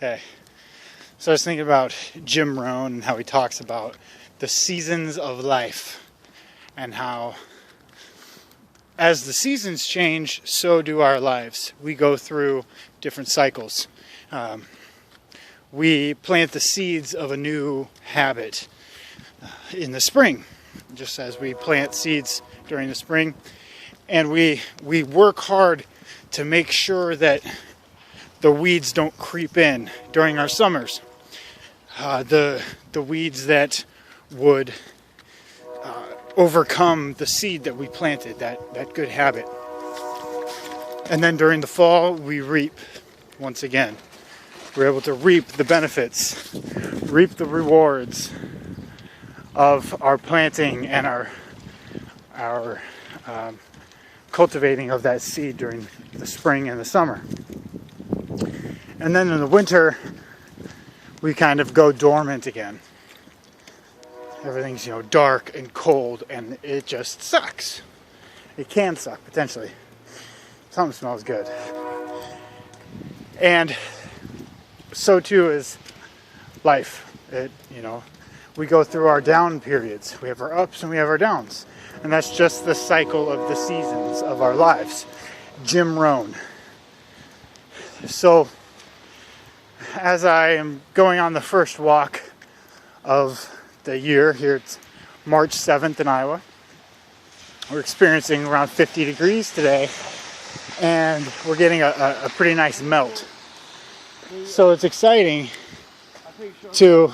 Okay, so I was thinking about Jim Rohn and how he talks about the seasons of life and how as the seasons change, so do our lives. We go through different cycles. We plant the seeds of a new habit in the spring, just as we plant seeds during the spring. And we work hard to make sure that the weeds don't creep in during our summers. The weeds that would overcome the seed that we planted, that good habit. And then during the fall, we reap once again. We're able to reap the benefits, reap the rewards of our planting and our cultivating of that seed during the spring and the summer. And then in the winter, we kind of go dormant again. Everything's, dark and cold, and it just sucks. It can suck, potentially. Something smells good. And so too is life. We go through our down periods. We have our ups and we have our downs. And that's just the cycle of the seasons of our lives. Jim Rohn. So, as I am going on the first walk of the year, here it's March 7th in Iowa. We're experiencing around 50 degrees today, and we're getting a pretty nice melt. So it's exciting to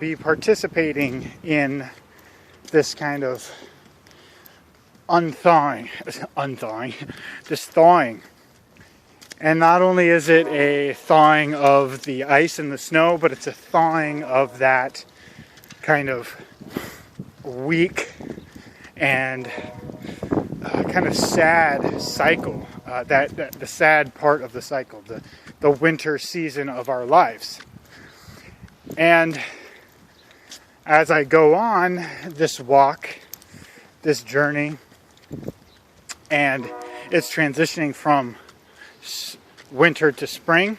be participating in this kind of this thawing. And not only is it a thawing of the ice and the snow, but it's a thawing of that kind of weak and kind of sad cycle, that the sad part of the cycle, the winter season of our lives. And as I go on this walk, this journey, and it's transitioning from winter to spring,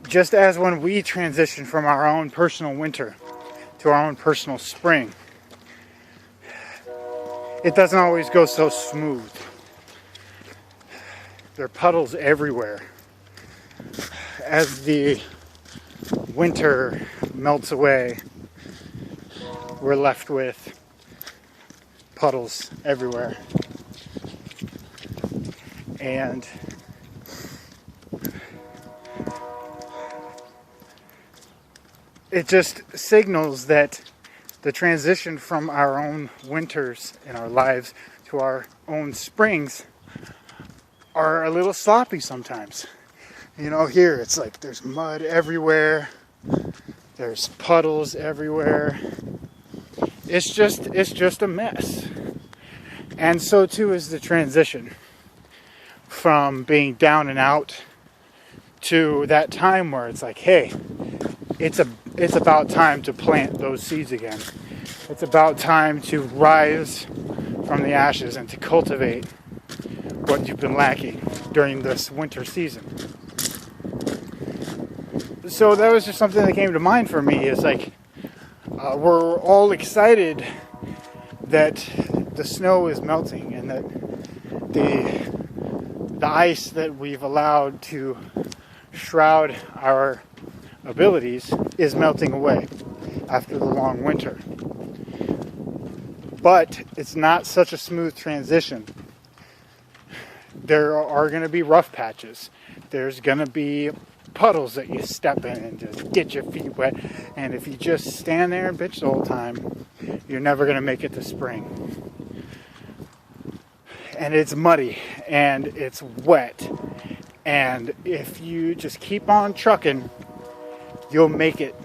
just as when we transition from our own personal winter to our own personal spring, it doesn't always go so smooth. There are puddles everywhere. As the winter melts away, we're left with puddles everywhere. And it just signals that the transition from our own winters in our lives to our own springs are a little sloppy sometimes. Here it's like there's mud everywhere. There's puddles everywhere. It's just a mess. And so too is the transition from being down and out to that time where it's like, hey, it's about time to plant those seeds again. It's about time to rise from the ashes and to cultivate what you've been lacking during this winter season. So that was just something that came to mind for me. Is like we're all excited that the snow is melting and that the ice that we've allowed to shroud our abilities is melting away after the long winter. But it's not such a smooth transition. There are going to be rough patches. There's going to be puddles that you step in and just get your feet wet. And if you just stand there and bitch the whole time, you're never going to make it to spring. And it's muddy and it's wet. And if you just keep on trucking, you'll make it